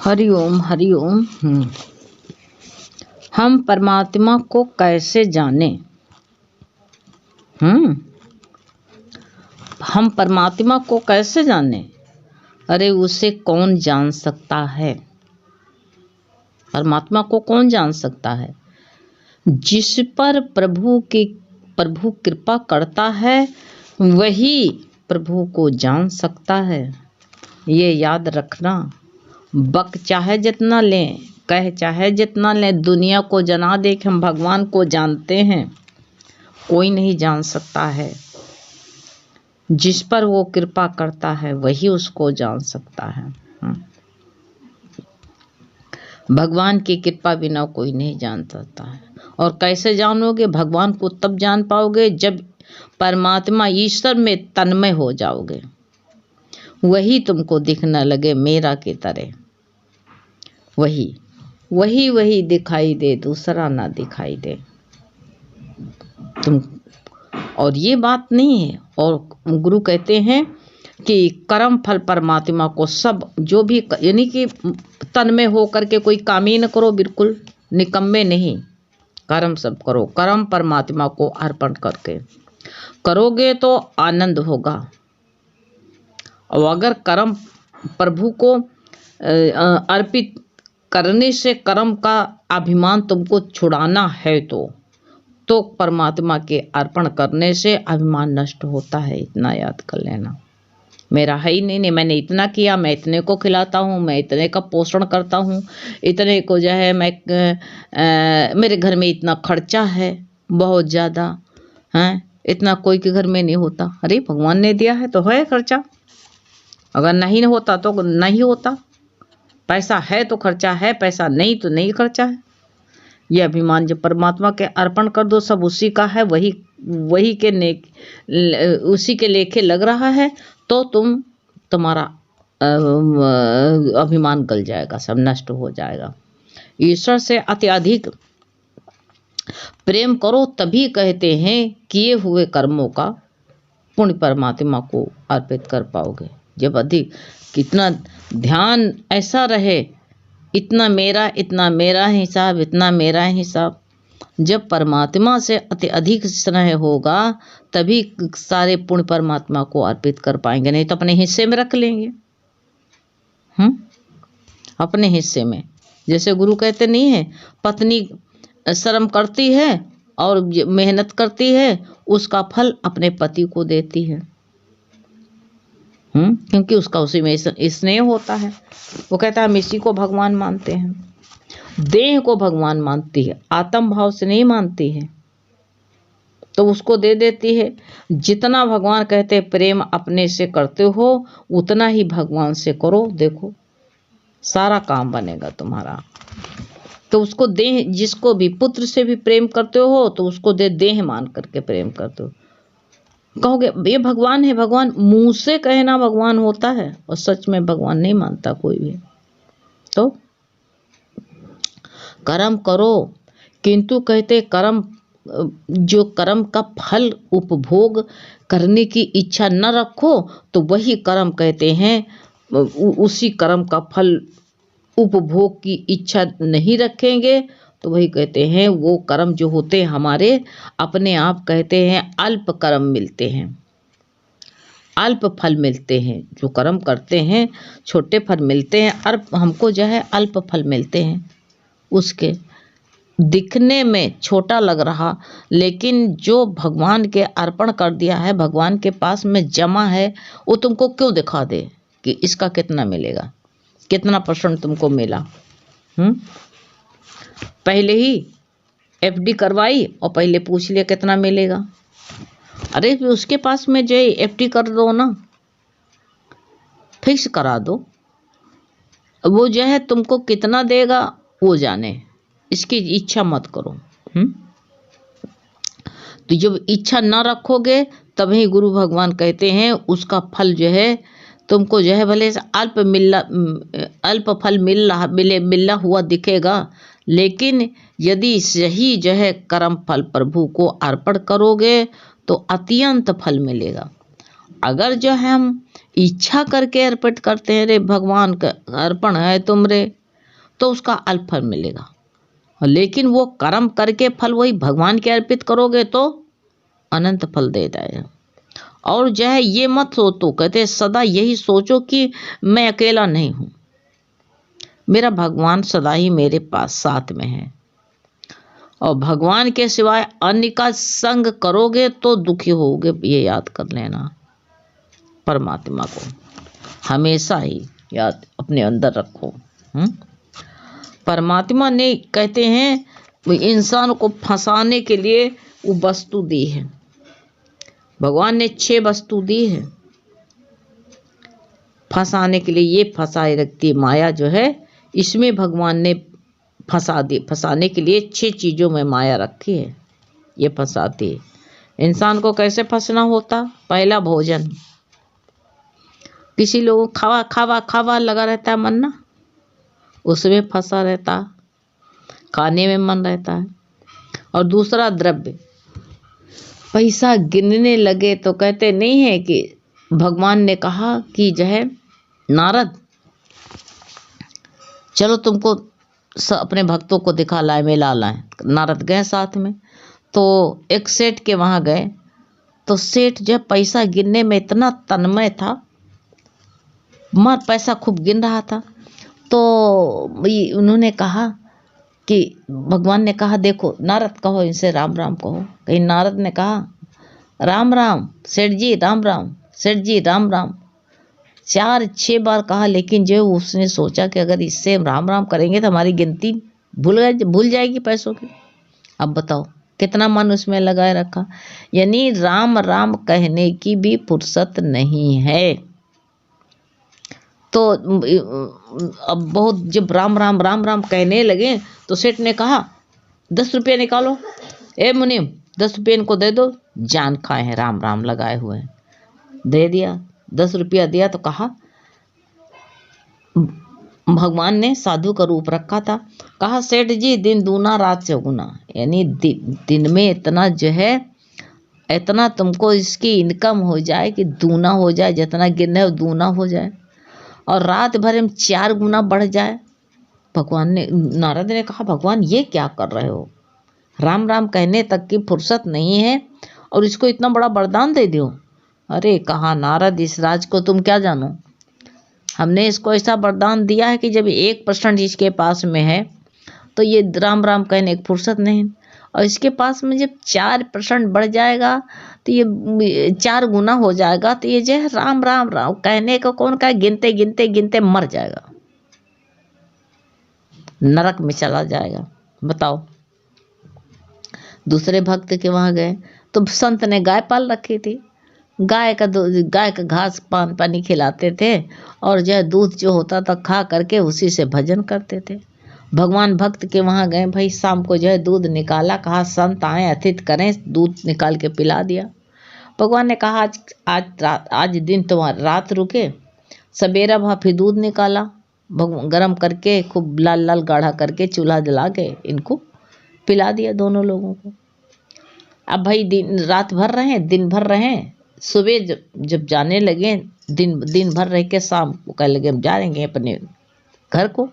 हरिओम हरिओम। हम परमात्मा को कैसे जाने? हम परमात्मा को कैसे जाने? अरे उसे कौन जान सकता है? परमात्मा को कौन जान सकता है? जिस पर प्रभु कृपा करता है वही प्रभु को जान सकता है। ये याद रखना। बक चाहे जितना लें, कह चाहे जितना लें, दुनिया को जना दे कि हम भगवान को जानते हैं, कोई नहीं जान सकता है। जिस पर वो कृपा करता है वही उसको जान सकता है। भगवान की कृपा बिना कोई नहीं जान सकता है। और कैसे जानोगे? भगवान को तब जान पाओगे जब परमात्मा ईश्वर में तन्मय हो जाओगे। वही तुमको दिखने लगे मेरा की तरह। वही दिखाई दे, दूसरा ना दिखाई दे तुम। और ये बात नहीं है। और गुरु कहते हैं कि कर्म फल परमात्मा को सब जो भी, यानी कि तन में हो करके कोई काम ही न करो, बिल्कुल निकम्मे नहीं। कर्म सब करो, कर्म परमात्मा को अर्पण करके करोगे तो आनंद होगा। और अगर कर्म प्रभु को अर्पित करने से कर्म का अभिमान तुमको छुड़ाना है तो परमात्मा के अर्पण करने से अभिमान नष्ट होता है। इतना याद कर लेना। मेरा है ही नहीं, मैंने इतना किया, मैं इतने को खिलाता हूँ, मैं इतने का पोषण करता हूँ, इतने को जो है मैं मेरे घर में इतना खर्चा है, बहुत ज़्यादा है, इतना कोई के घर में नहीं होता। अरे भगवान ने दिया है तो है खर्चा, अगर नहीं होता तो नहीं होता। पैसा है तो खर्चा है, पैसा नहीं तो नहीं खर्चा है। ये अभिमान जब परमात्मा के अर्पण कर दो, सब उसी का है, वही के उसी के लेखे लग रहा है, तो तुम्हारा अभिमान गल जाएगा, सब नष्ट हो जाएगा। ईश्वर से अत्यधिक प्रेम करो तभी कहते हैं किए हुए कर्मों का पुण्य परमात्मा को अर्पित कर पाओगे। जब अधिक कितना ध्यान ऐसा रहे, इतना मेरा हिसाब, इतना मेरा हिसाब, जब परमात्मा से अति अधिक स्नेह होगा तभी सारे पुण्य परमात्मा को अर्पित कर पाएंगे। नहीं तो अपने हिस्से में रख लेंगे। अपने हिस्से में, जैसे गुरु कहते नहीं है, पत्नी श्रम करती है और मेहनत करती है, उसका फल अपने पति को देती है। क्योंकि उसका उसी में स्नेह होता है। वो कहता है हम इसी को भगवान मानते हैं, देह को भगवान मानती है, आत्म भाव से नहीं मानती है, तो उसको दे देती है। जितना भगवान कहते हैं प्रेम अपने से करते हो उतना ही भगवान से करो, देखो सारा काम बनेगा तुम्हारा। तो उसको देह, जिसको भी पुत्र से भी प्रेम करते हो तो उसको देह मान करके प्रेम करते हो। कहोगे ये भगवान है, भगवान मुंह से कहना भगवान होता है और सच में भगवान नहीं मानता कोई भी। तो कर्म करो, किंतु कहते कर्म, जो कर्म का फल उपभोग करने की इच्छा न रखो तो वही कर्म कहते हैं, उसी कर्म का फल उपभोग की इच्छा नहीं रखेंगे तो वही कहते हैं वो कर्म जो होते हैं हमारे अपने आप कहते हैं अल्प कर्म मिलते हैं, अल्प फल मिलते हैं। जो कर्म करते हैं छोटे फल मिलते हैं, हमको जो है अल्प फल मिलते हैं। उसके दिखने में छोटा लग रहा, लेकिन जो भगवान के अर्पण कर दिया है, भगवान के पास में जमा है, वो तुमको क्यों दिखा दे कि इसका कितना मिलेगा, कितना % तुमको मिला। पहले ही FD करवाई और पहले पूछ लिया कितना मिलेगा। अरे उसके पास में जो FD कर दो ना, फिक्स करा दो, वो जो है तुमको कितना देगा वो जाने, इसकी इच्छा मत करो। तो जब इच्छा ना रखोगे तभी गुरु भगवान कहते हैं उसका फल जो है तुमको जो है भले अल्प फल मिला हुआ दिखेगा, लेकिन यदि सही जो है कर्म फल प्रभु को अर्पण करोगे तो अत्यंत फल मिलेगा। अगर जो है हम इच्छा करके अर्पित करते हैं, रे भगवान का अर्पण है तुम रे, तो उसका अल्प फल मिलेगा। लेकिन वो कर्म करके फल वही भगवान के अर्पित करोगे तो अनंत फल दे जाएगा। और जो है ये मत सोचो, कहते सदा यही सोचो कि मैं अकेला नहीं हूँ, मेरा भगवान सदा ही मेरे पास साथ में है। और भगवान के सिवाय अन्य का संग करोगे तो दुखी होगे, ये याद कर लेना। परमात्मा को हमेशा ही याद अपने अंदर रखो। परमात्मा ने कहते हैं इंसान को फंसाने के लिए वो वस्तु दी है। भगवान ने 6 वस्तु दी है फंसाने के लिए। ये फंसाए रखती है माया जो है, इसमें भगवान ने फंसाने के लिए 6 चीज़ों में माया रखी है, ये फंसाती है। इंसान को कैसे फंसना होता? पहला भोजन। किसी लोगों खावा खावा खावा लगा रहता है मन ना, उसमें फंसा रहता, खाने में मन रहता है। और दूसरा द्रव्य, पैसा गिनने लगे तो कहते नहीं है कि भगवान ने कहा कि जो है नारद चलो तुमको अपने भक्तों को दिखा लाए, मेला लाए। नारद गए साथ में, तो एक सेठ के वहाँ गए, तो सेठ जो पैसा गिनने में इतना तन्मय था, मार पैसा खूब गिन रहा था। तो उन्होंने कहा कि भगवान ने कहा देखो नारद कहो इनसे राम राम कहो। कहीं नारद ने कहा राम राम सेठ जी, राम राम सेठ जी, राम राम 4-6 बार कहा। लेकिन जो उसने सोचा कि अगर इससे राम राम करेंगे तो हमारी गिनती भूल जाएगी पैसों की। अब बताओ कितना मन उसमें लगाए रखा। यानी राम राम कहने की भी फुर्सत नहीं है। तो अब बहुत जब राम राम राम राम कहने लगे तो सेठ ने कहा 10 रुपये निकालो, ए मुनीम 10 रुपये इनको दे दो, जान खाए हैं राम राम लगाए हुए हैं। दे दिया, 10 रुपया दिया। तो कहा भगवान ने साधु का रूप रखा था, कहा सेठ जी दिन दूना रात चौगुना। यानी दिन में इतना जो है इतना तुमको इसकी इनकम हो जाए कि दूना हो जाए, जितना गिरना है दूना हो जाए, और रात भर में 4 गुना बढ़ जाए। भगवान ने नारद ने कहा भगवान ये क्या कर रहे हो, राम राम कहने तक की फुर्सत नहीं है और इसको इतना बड़ा वरदान दे दियो। अरे कहा नारद इस राज को तुम क्या जानो, हमने इसको ऐसा वरदान दिया है कि जब 1% इसके पास में है तो ये राम राम कहने की फुर्सत नहीं, और इसके पास में जब 4% बढ़ जाएगा तो ये 4 गुना हो जाएगा, तो ये जो है राम राम राम कहने को कौन कहे, गिनते गिनते गिनते मर जाएगा, नरक में चला जाएगा। बताओ। दूसरे भक्त के वहाँ गए तो संत ने गाय पाल रखी थी, गाय का घास पानी खिलाते थे, और जो दूध जो होता था खा करके उसी से भजन करते थे। भगवान भक्त के वहाँ गए, भाई शाम को जो है दूध निकाला, कहा संत आए अतिथि करें, दूध निकाल के पिला दिया। भगवान ने कहा आज दिन तुम्हारा रात रुके, सवेरा वहाँ फिर दूध निकाला, गरम करके खूब लाल लाल गाढ़ा करके चूल्हा जला के इनको पिला दिया दोनों लोगों को। अब भाई रात भर रहे, दिन भर रहे, सुबह जब जाने लगे, दिन भर रह के शाम को कह लगे हम जाएंगे अपने घर को।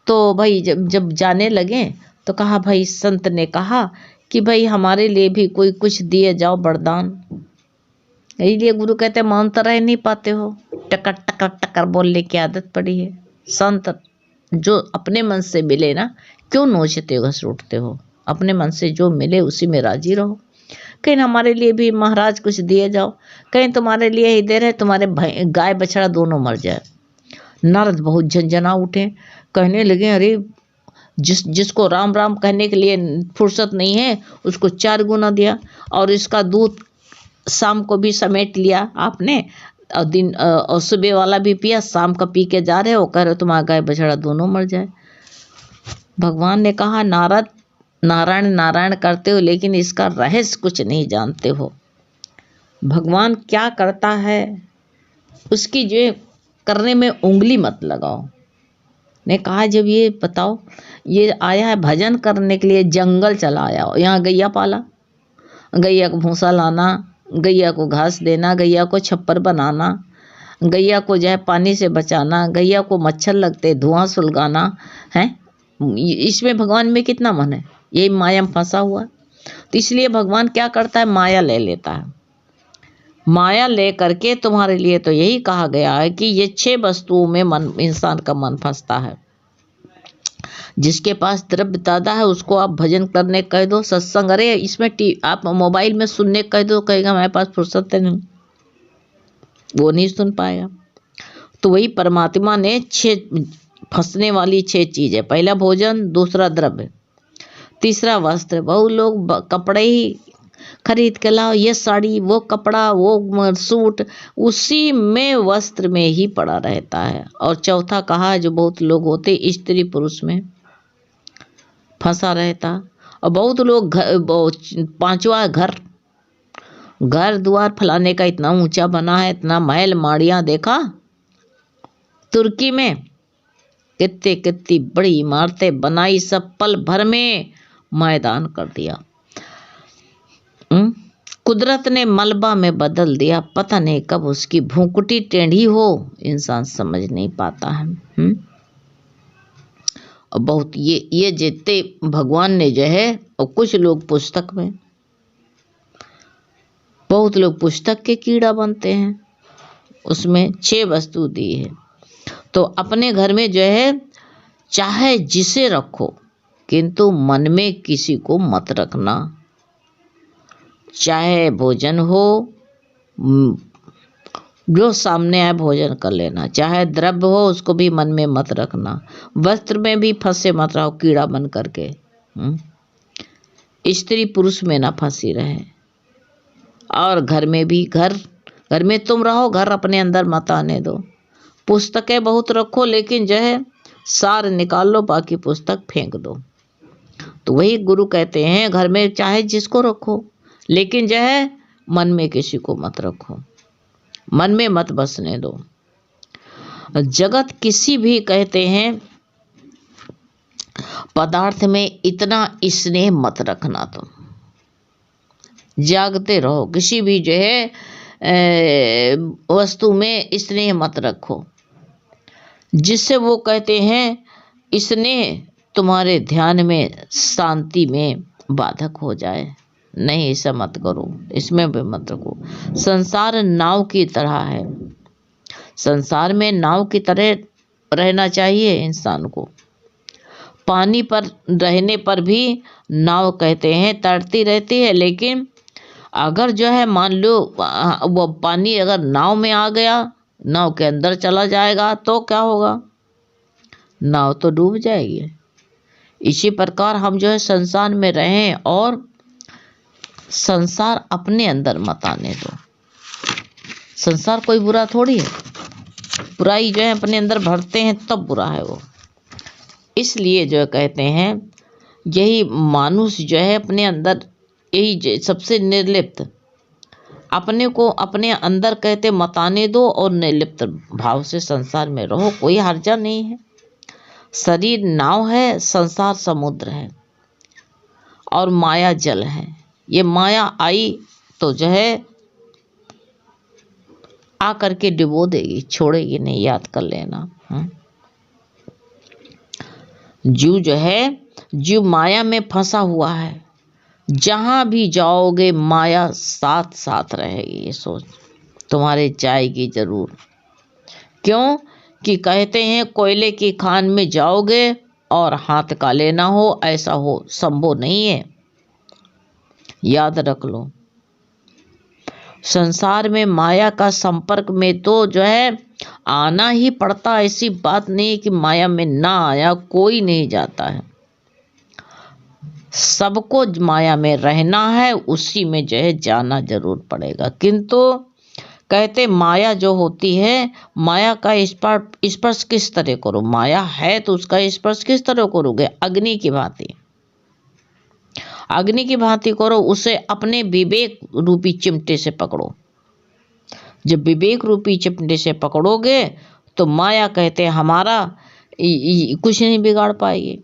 तो भाई जब जाने लगे तो कहा भाई संत ने कहा कि भाई हमारे लिए भी कोई कुछ दिए जाओ वरदान। इसलिए गुरु कहते मान तो रह नहीं पाते हो, टकर टकर टकर बोलने की आदत पड़ी है। संत जो अपने मन से मिले ना, क्यों नोचते हो घस उठते हो, अपने मन से जो मिले उसी में राजी रहो। कहीं हमारे लिए भी महाराज कुछ दिए जाओ, कहीं तुम्हारे लिए ही दे रहे तुम्हारे गाय बछड़ा दोनों मर जाए। नारद बहुत झंझना उठे, कहने लगे अरे जिसको राम राम कहने के लिए फुर्सत नहीं है उसको 4 गुना दिया, और इसका दूध शाम को भी समेट लिया आपने, और और सुबह वाला भी पिया, शाम का पी के जा रहे हो, कह रहे हो तुम्हारा गाय बछड़ा दोनों मर जाए। भगवान ने कहा नारद नारायण नारायण करते हो लेकिन इसका रहस्य कुछ नहीं जानते हो। भगवान क्या करता है उसकी जो करने में उंगली मत लगाओ। ने कहा जब ये बताओ, ये आया है भजन करने के लिए, जंगल चला आया, यहाँ गैया पाला, गैया का भूसा लाना, गैया को घास देना, गैया को छप्पर बनाना, गैया को जो है पानी से बचाना, गैया को मच्छर लगते धुआं सुलगाना है। इसमें भगवान में कितना मन है? यही माया में फंसा हुआ। तो इसलिए भगवान क्या करता है? माया ले लेता है। माया ले करके तुम्हारे लिए तो यही कहा गया है कि ये 6 वस्तुओं में मन, इंसान का मन फंसता है। जिसके पास द्रव्य ज्यादा है उसको आप भजन करने कह दो, सत्संग, अरे इसमें आप मोबाइल में सुनने कह दो, कहेगा मेरे पास फुर्सत नहीं, वो नहीं सुन पाएगा। तो वही परमात्मा ने 6 फंसने वाली 6 चीजें, पहला भोजन, दूसरा द्रव्य, तीसरा वस्त्र। बहुत लोग कपड़े ही खरीद के लाओ, ये साड़ी, वो कपड़ा, वो सूट, उसी में वस्त्र में ही पड़ा रहता है। और चौथा कहा जो बहुत लोग होते स्त्री पुरुष में फंसा रहता। और बहुत लोग 5वां घर द्वार फलाने का इतना ऊंचा बना है, इतना महल माड़ियां देखा तुर्की में, कितनी कितनी बड़ी इमारतें बनाई, सब पल भर में मैदान कर दिया। कुदरत ने मलबा में बदल दिया, पता नहीं कब उसकी भूकुटी टेढ़ी हो, इंसान समझ नहीं पाता है। और बहुत ये जितने भगवान ने जो है, और कुछ लोग पुस्तक में, बहुत लोग पुस्तक के कीड़ा बनते हैं, उसमें 6 वस्तु दी है। तो अपने घर में जो है चाहे जिसे रखो, किंतु मन में किसी को मत रखना। चाहे भोजन हो, जो सामने आए भोजन कर लेना, चाहे द्रव्य हो उसको भी मन में मत रखना, वस्त्र में भी फंसे मत रहो कीड़ा बन करके। स्त्री पुरुष में ना फंसी रहे। और घर में भी, घर में तुम रहो, घर अपने अंदर मत आने दो। पुस्तकें बहुत रखो, लेकिन जो है सार निकाल लो, बाकी पुस्तक फेंक दो। तो वही गुरु कहते हैं, घर में चाहे जिसको रखो, लेकिन जो है मन में किसी को मत रखो, मन में मत बसने दो। जगत किसी भी कहते हैं पदार्थ में इतना स्नेह मत रखना। तुम जागते रहो, किसी भी जो है वस्तु में स्नेह मत रखो, जिससे वो कहते हैं स्नेह तुम्हारे ध्यान में, शांति में बाधक हो जाए। नहीं, ऐसा मत करो, इसमें भी मत रखो। संसार नाव की तरह है, संसार में नाव की तरह रहना चाहिए इंसान को। पानी पर रहने पर भी नाव कहते हैं तैरती रहती है, लेकिन अगर जो है मान लो वो पानी अगर नाव में आ गया, नाव के अंदर चला जाएगा, तो क्या होगा? नाव तो डूब जाएगी। इसी प्रकार हम जो है संसार में रहें और संसार अपने अंदर मत आने दो। संसार कोई बुरा थोड़ी है, बुराई जो है अपने अंदर भरते हैं तब बुरा है वो। इसलिए जो कहते हैं यही मानुष जो है अपने अंदर, यही सबसे निर्लिप्त, अपने को अपने अंदर कहते मत आने दो और निर्लिप्त भाव से संसार में रहो, कोई हर्जा नहीं है। शरीर नाव है, संसार समुद्र है और माया जल है। ये माया आई तो जो है आ करके डुबो देगी, छोड़ेगी नहीं, याद कर लेना। जीव जो है, जीव माया में फंसा हुआ है, जहां भी जाओगे माया साथ साथ रहेगी, ये सोच तुम्हारे जाएगी जरूर। क्यों कि कहते हैं कोयले की खान में जाओगे और हाथ काले ना हो, ऐसा हो संभव नहीं है, याद रख लो। संसार में माया का संपर्क में तो जो है आना ही पड़ता, ऐसी बात नहीं कि माया में ना आया कोई नहीं जाता है। सबको माया में रहना है, उसी में जो है जाना जरूर पड़ेगा। किंतु कहते माया जो होती है, माया का स्पर्श किस तरह करो? माया है तो उसका स्पर्श किस तरह करोगे? अग्नि की भांति, अग्नि की भांति करो, उसे अपने विवेक रूपी चिमटे से पकड़ो। जब विवेक रूपी चिमटे से पकड़ोगे तो माया कहते हमारा कुछ नहीं बिगाड़ पाएगी,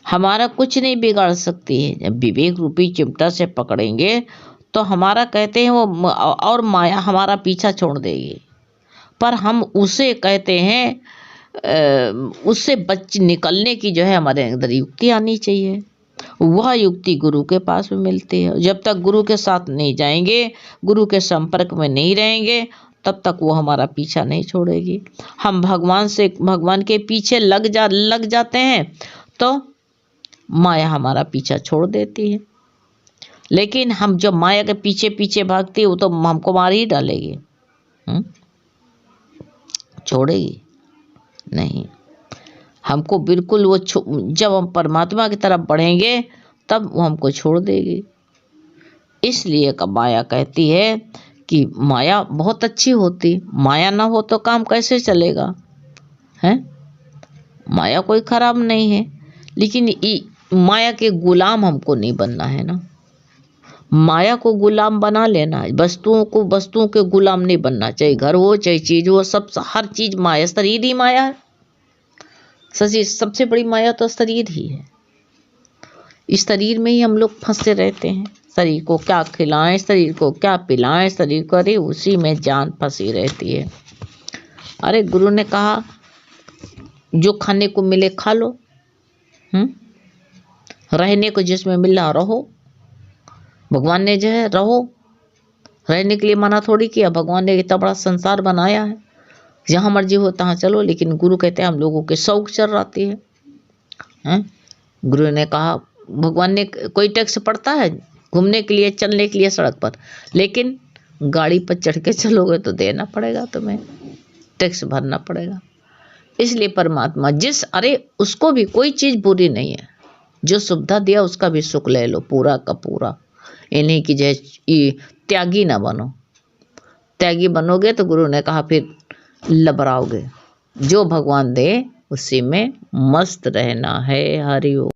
हमारा कुछ नहीं बिगाड़ सकती है। जब विवेक रूपी चिमटा से पकड़ेंगे तो हमारा कहते हैं वो और माया हमारा पीछा छोड़ देगी, पर हम उसे कहते हैं उससे निकलने की जो है हमारे अंदर युक्ति आनी चाहिए। वह युक्ति गुरु के पास में मिलती है। जब तक गुरु के साथ नहीं जाएंगे, गुरु के संपर्क में नहीं रहेंगे, तब तक वो हमारा पीछा नहीं छोड़ेगी। हम भगवान के पीछे लग जाते हैं तो माया हमारा पीछा छोड़ देती है। लेकिन हम जब माया के पीछे पीछे भागती है वो तो हमको मार ही डालेगी, छोड़ेगी नहीं। हमको बिल्कुल वो जब हम परमात्मा की तरफ बढ़ेंगे तब वो हमको छोड़ देगी। इसलिए माया कहती है कि माया बहुत अच्छी होती, माया ना हो तो काम कैसे चलेगा, है? माया कोई खराब नहीं है, लेकिन माया के गुलाम हमको नहीं बनना है ना। माया को गुलाम बना लेना, वस्तुओं के गुलाम नहीं बनना। चाहे घर हो चाहे चीज हो, सब हर चीज माया। शरीर ही माया है। सबसे बड़ी माया तो शरीर ही है। इस शरीर में ही हम लोग फंसे रहते हैं। शरीर को क्या खिलाएं, शरीर को क्या पिलाएं, शरीर को, अरे उसी में जान फंसी रहती है। अरे गुरु ने कहा जो खाने को मिले खा लो, रहने को जिसमें मिला रहो। भगवान ने जो है रहो, रहने के लिए मना थोड़ी किया। भगवान ने इतना बड़ा संसार बनाया है, जहाँ मर्जी हो तहाँ चलो। लेकिन गुरु कहते हैं हम लोगों के शौक चल रही है। गुरु ने कहा, भगवान ने कोई टैक्स पड़ता है घूमने के लिए, चलने के लिए सड़क पर, लेकिन गाड़ी पर चढ़ के चलोगे तो देना पड़ेगा, तुम्हें टैक्स भरना पड़ेगा। इसलिए परमात्मा अरे उसको भी कोई चीज़ बुरी नहीं है। जो सुविधा दिया उसका भी सुख ले लो पूरा का पूरा। इन्हीं की जय त्यागी ना बनो। त्यागी बनोगे तो गुरु ने कहा फिर लबराओगे। जो भगवान दे उसी में मस्त रहना है। हरि ओम।